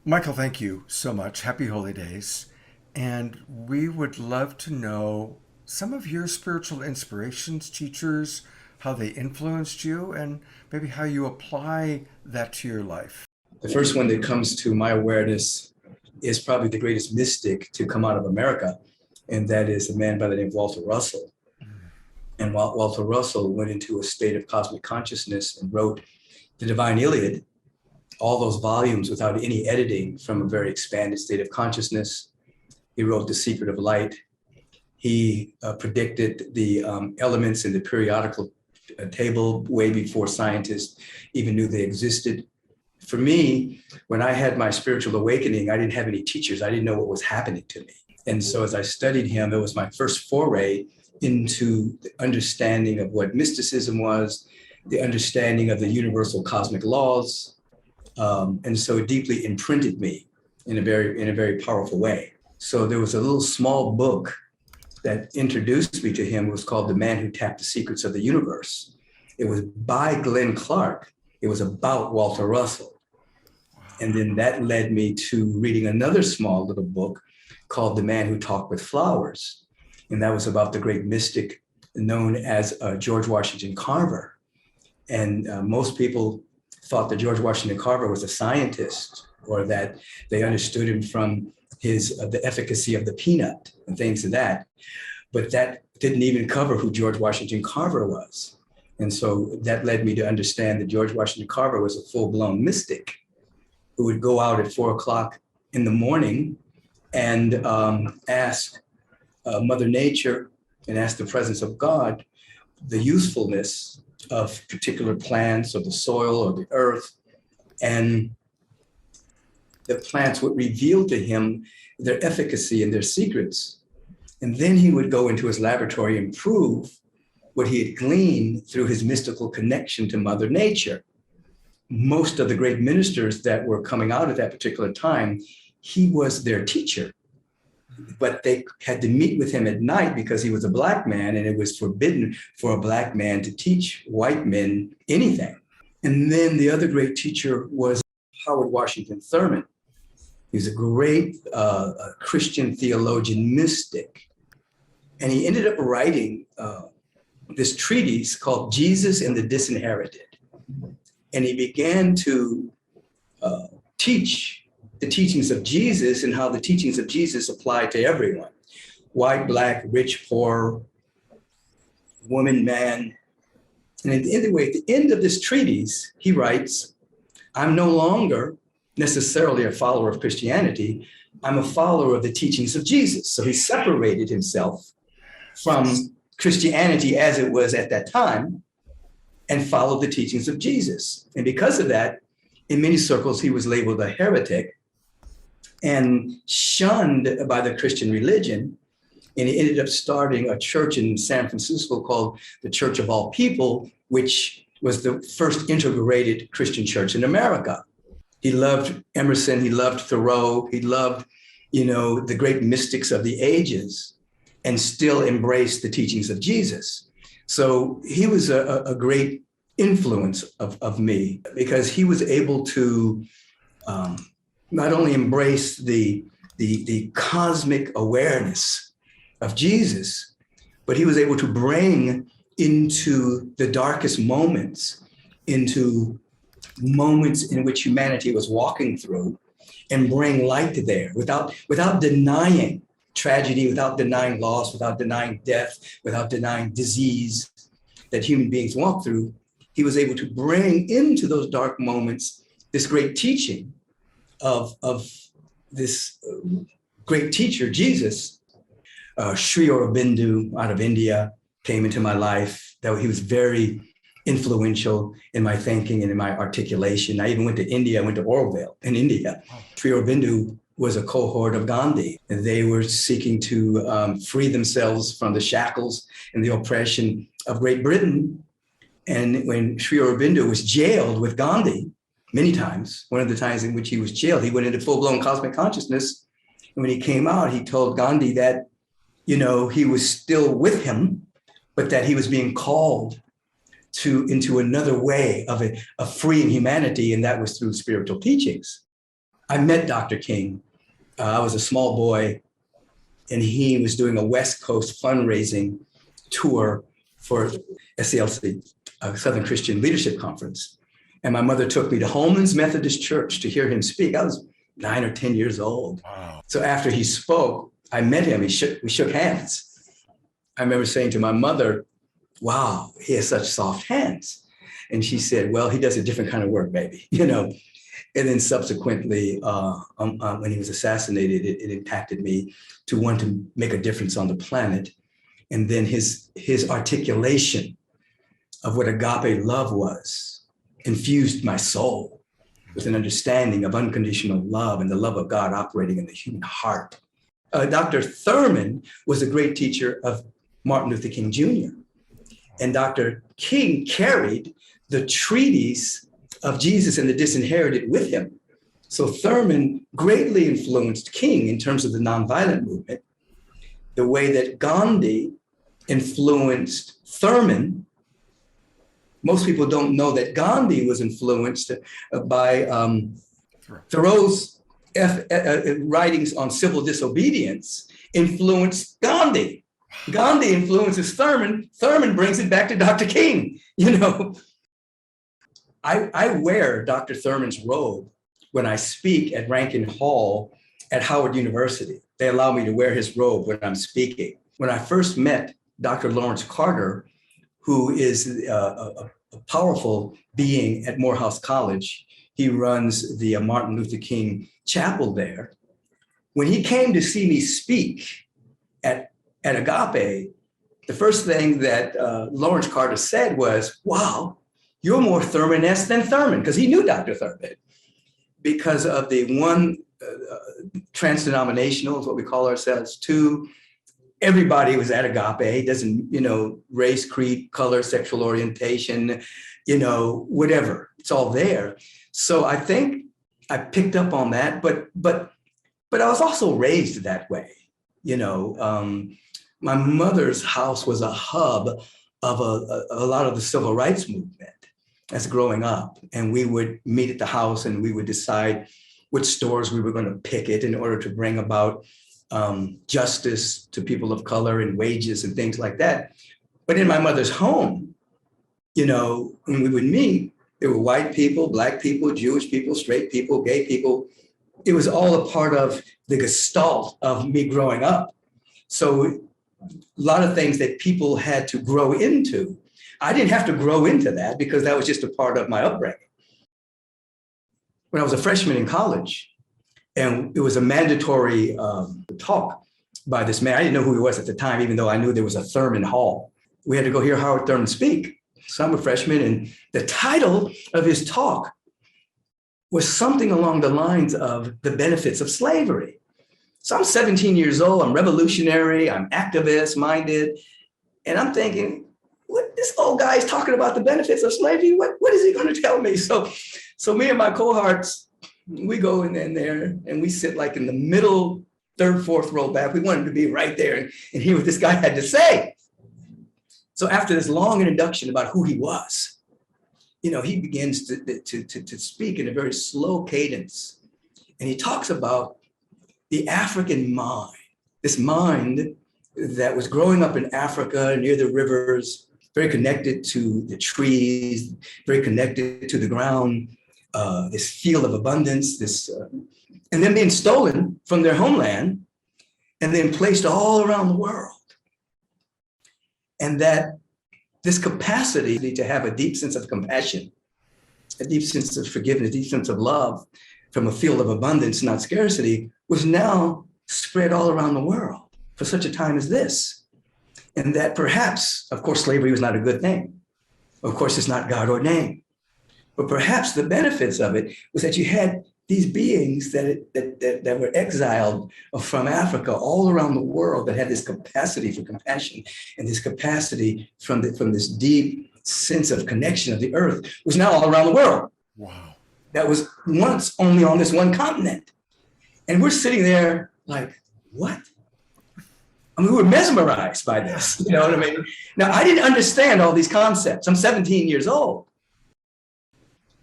Michael, thank you so much. Happy Holy Days. And we would love to know some of your spiritual inspirations, teachers, how they influenced you, and maybe how you apply that to your life. The first one that comes to my awareness is probably the greatest mystic to come out of America, and that is a man by the name of Walter Russell. And Walter Russell went into a state of cosmic consciousness and wrote the Divine Iliad, all those volumes without any editing from a very expanded state of consciousness. He wrote The Secret of Light. He predicted the elements in the periodical table way before scientists even knew they existed. For me, when I had my spiritual awakening, I didn't have any teachers. I didn't know what was happening to me. And so as I studied him, it was my first foray into the understanding of what mysticism was, the understanding of the universal cosmic laws. And so it deeply imprinted me in a very powerful way. So there was a little small book that introduced me to him. It was called The Man Who Tapped the Secrets of the Universe. It was by Glenn Clark. It was about Walter Russell. And then that led me to reading another small little book called The Man Who Talked with Flowers. And that was about the great mystic known as George Washington Carver. And most people thought that George Washington Carver was a scientist, or that they understood him from the efficacy of the peanut and things of that. But that didn't even cover who George Washington Carver was. And so that led me to understand that George Washington Carver was a full-blown mystic who would go out at 4 o'clock in the morning and ask Mother Nature and ask the presence of God the usefulness of particular plants or the soil or the earth. And the plants would reveal to him their efficacy and their secrets. And then he would go into his laboratory and prove what he had gleaned through his mystical connection to Mother Nature. Most of the great ministers that were coming out at that particular time, he was their teacher. But they had to meet with him at night because he was a Black man, and it was forbidden for a Black man to teach white men anything. And then the other great teacher was Howard Washington Thurman. He was a great Christian theologian mystic. And he ended up writing this treatise called Jesus and the Disinherited. And he began to teach the teachings of Jesus and how the teachings of Jesus apply to everyone: white, Black, rich, poor, woman, man. And at the end of this treatise, he writes, I'm no longer necessarily a follower of Christianity. I'm a follower of the teachings of Jesus. So he separated himself from Christianity as it was at that time and followed the teachings of Jesus. And because of that, in many circles, he was labeled a heretic and shunned by the Christian religion. And he ended up starting a church in San Francisco called the Church of All People, which was the first integrated Christian church in America. He loved Emerson, he loved Thoreau, he loved, the great mystics of the ages, and still embraced the teachings of Jesus. So he was a great influence of me, because he was able to not only embrace the cosmic awareness of Jesus, but he was able to bring into the darkest moments, into moments in which humanity was walking through, and bring light there without denying tragedy, without denying loss, without denying death, without denying disease that human beings walk through. He was able to bring into those dark moments this great teaching of this great teacher, Jesus. Sri Aurobindo out of India came into my life. He was very influential in my thinking and in my articulation. I even went to India. I went to Oroville in India. Sri Aurobindo was a cohort of Gandhi, and they were seeking to free themselves from the shackles and the oppression of Great Britain. And when Sri Aurobindo was jailed with Gandhi many times, one of the times in which he was jailed, he went into full-blown cosmic consciousness. And when he came out, he told Gandhi that, he was still with him, but that he was being called into another way of freeing humanity, and that was through spiritual teachings. I met Dr. King. I was a small boy, and he was doing a West Coast fundraising tour for SCLC, Southern Christian Leadership Conference. And my mother took me to Holman's Methodist Church to hear him speak. I was 9 or 10 years old. Wow. So after he spoke, I met him. We shook hands. I remember saying to my mother, wow, he has such soft hands. And she said, well, he does a different kind of work, baby, you know. And then subsequently, when he was assassinated, it impacted me to want to make a difference on the planet. And then his articulation of what agape love was infused my soul with an understanding of unconditional love and the love of God operating in the human heart. Dr. Thurman was a great teacher of Martin Luther King Jr. And Dr. King carried the treatise of Jesus and the Disinherited with him. So Thurman greatly influenced King in terms of the nonviolent movement, the way that Gandhi influenced Thurman. Most people don't know that Gandhi was influenced by Thoreau's writings on civil disobedience influenced Gandhi. Gandhi influences Thurman. Thurman brings it back to Dr. King. You know, I wear Dr. Thurman's robe when I speak at Rankin Hall at Howard University. They allow me to wear his robe when I'm speaking. When I first met Dr. Lawrence Carter, who is a powerful being at Morehouse College, he runs the Martin Luther King Chapel there. When he came to see me speak at Agape, the first thing that Lawrence Carter said was, wow, you're more Thurman-esque than Thurman, because he knew Dr. Thurman. Because of the one, trans-denominational is what we call ourselves. 2, everybody was at Agape, doesn't, you know, race, creed, color, sexual orientation, you know, whatever, it's all there. So I think I picked up on that, but I was also raised that way. You know, my mother's house was a hub of a lot of the civil rights movement as growing up. And we would meet at the house and we would decide which stores we were going to picket in order to bring about justice to people of color and wages and things like that. But in my mother's home, you know, when we would meet, there were white people, Black people, Jewish people, straight people, gay people. It was all a part of the gestalt of me growing up. So a lot of things that people had to grow into, I didn't have to grow into that because that was just a part of my upbringing. When I was a freshman in college, and it was a mandatory talk by this man. I didn't know who he was at the time, even though I knew there was a Thurman Hall. We had to go hear Howard Thurman speak. So I'm a freshman, and the title of his talk was something along the lines of the benefits of slavery. So I'm 17 years old, I'm revolutionary, I'm activist minded, and I'm thinking, what, this old guy is talking about the benefits of slavery? What is he going to tell me? So me and my cohorts, we go in there and we sit like in the middle, 3rd, 4th row back. We wanted to be right there and hear what this guy had to say. So after this long introduction about who he was, you know, he begins to speak in a very slow cadence. And he talks about the African mind, this mind that was growing up in Africa near the rivers, very connected to the trees, very connected to the ground, this field of abundance, and then being stolen from their homeland and then placed all around the world. And that this capacity to have a deep sense of compassion, a deep sense of forgiveness, a deep sense of love from a field of abundance, not scarcity, was now spread all around the world for such a time as this. And that perhaps, of course, slavery was not a good thing. Of course, it's not God ordained. But perhaps the benefits of it was that you had these beings that were exiled from Africa all around the world that had this capacity for compassion and this capacity from this deep sense of connection of the earth was now all around the world. Wow. That was once only on this one continent. And we're sitting there like, what? I mean, we were mesmerized by this, you know what I mean? Now, I didn't understand all these concepts. I'm 17 years old.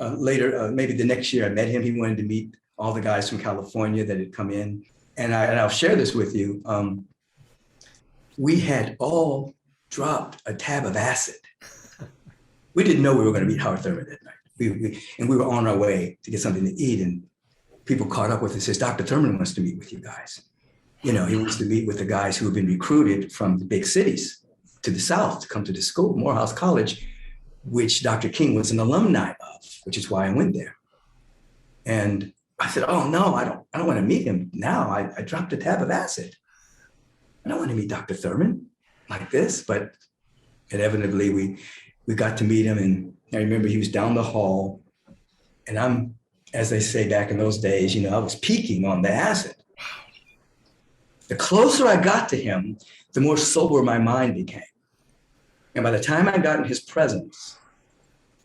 Later, maybe the next year I met him. He wanted to meet all the guys from California that had come in. And I'll share this with you. We had all dropped a tab of acid. We didn't know we were going to meet Howard Thurman that night. We were on our way to get something to eat, and people caught up with us and says, Dr. Thurman wants to meet with you guys. You know, he wants to meet with the guys who have been recruited from the big cities to the South to come to the school, Morehouse College, which Dr. King was an alumni of, which is why I went there. And I said, oh no, I don't want to meet him now. I dropped a tab of acid. I don't want to meet Dr. Thurman like this, but inevitably we got to meet him. And I remember he was down the hall, and I'm, as they say back in those days, you know, I was peaking on the acid. The closer I got to him, the more sober my mind became. And by the time I got in his presence,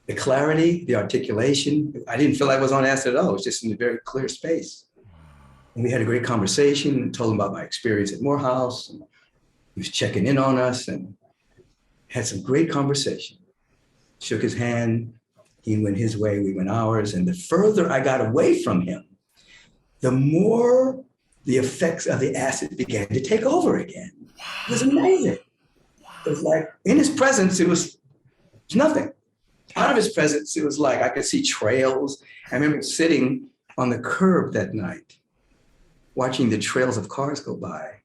the clarity, the articulation, I didn't feel like I was on acid at all. It was just in a very clear space. And we had a great conversation and told him about my experience at Morehouse. And he was checking in on us and had some great conversation. Shook his hand. He went his way, we went ours. And the further I got away from him, the more the effects of the acid began to take over again. It was amazing. It was like in his presence, it was nothing. Out of his presence, it was like I could see trails. I remember sitting on the curb that night, watching the trails of cars go by,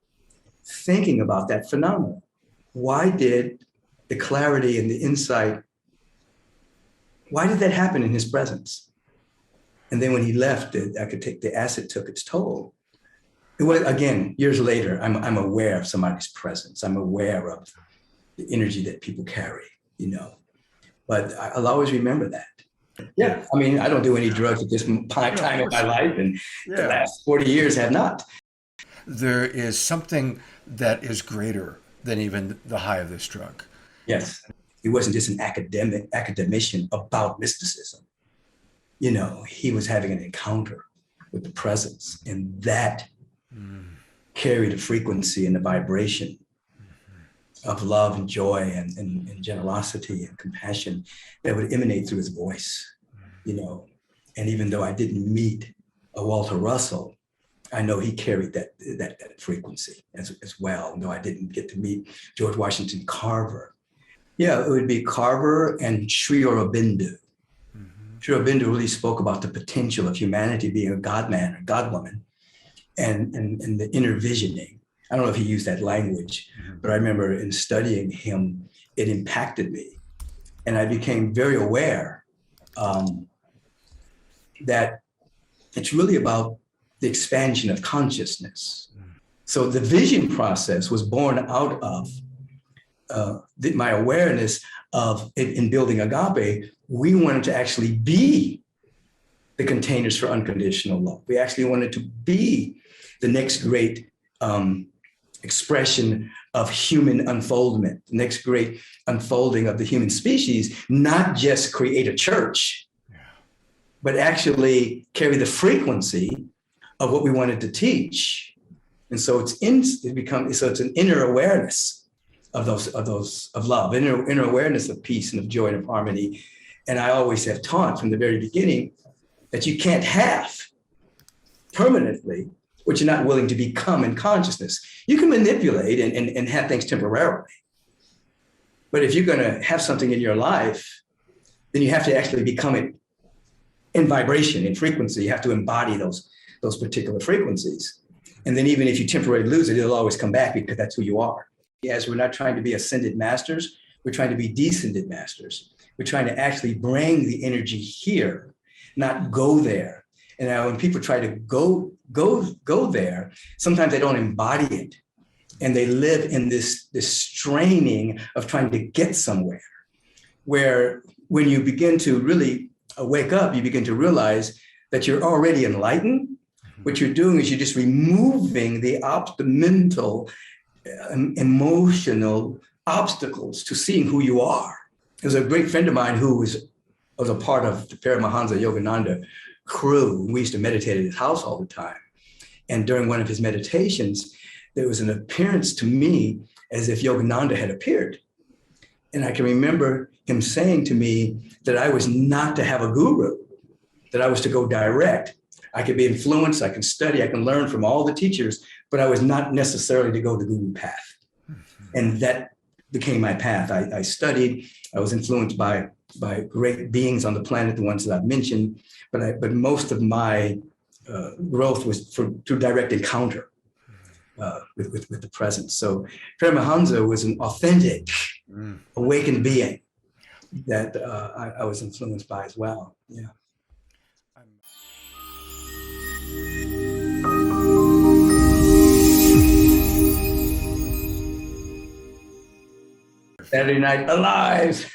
thinking about that phenomenon. Why did the clarity and the insight, why did that happen in his presence? And then when he left, the acid took its toll. It was, again, years later, I'm aware of somebody's presence. I'm aware of the energy that people carry, you know. But I'll always remember that. Yeah, I mean, I don't do any drugs at this time in my life, and the last 40 years have not. There is something that is greater than even the high of this drug. Yes, he wasn't just an academician about mysticism. You know, he was having an encounter with the presence, and that carried a frequency and a vibration of love and joy and generosity and compassion that would emanate through his voice, you know. And even though I didn't meet a Walter Russell, I know he carried that frequency as well, though I didn't get to meet George Washington Carver. Yeah, it would be Carver and Sri Aurobindo. Sri Aurobindo really spoke about the potential of humanity being a God-man or God-woman and the inner visioning. I don't know if he used that language, but I remember in studying him, it impacted me. And I became very aware that it's really about the expansion of consciousness. So the vision process was born out of my awareness of in building Agape. We wanted to actually be the containers for unconditional love. We actually wanted to be the next great expression of human unfoldment, the next great unfolding of the human species, not just create a church, but actually carry the frequency of what we wanted to teach. And so it's an inner awareness of love, inner awareness of peace and of joy and of harmony. And I always have taught from the very beginning that you can't have permanently what you're not willing to become in consciousness. You can manipulate and have things temporarily. But if you're going to have something in your life, then you have to actually become it in vibration, in frequency. You have to embody those particular frequencies. And then even if you temporarily lose it, it'll always come back because that's who you are. As we're not trying to be ascended masters, we're trying to be descended masters. We're trying to actually bring the energy here, not go there. And now when people try to go there, sometimes they don't embody it. And they live in this straining of trying to get somewhere, where when you begin to really wake up, you begin to realize that you're already enlightened. What you're doing is you're just removing the mental, emotional obstacles to seeing who you are. There's a great friend of mine who was a part of the Paramahansa Yogananda crew. We used to meditate at his house all the time. And during one of his meditations, there was an appearance to me as if Yogananda had appeared. And I can remember him saying to me that I was not to have a guru, that I was to go direct. I could be influenced, I can study, I can learn from all the teachers, but I was not necessarily to go the guru path. And that became my path. I studied, I was influenced by great beings on the planet, the ones that I've mentioned, but most of my growth was through direct encounter with the presence. So Paramahansa was an authentic, awakened being that I was influenced by as well. Yeah. Saturday Night Alive.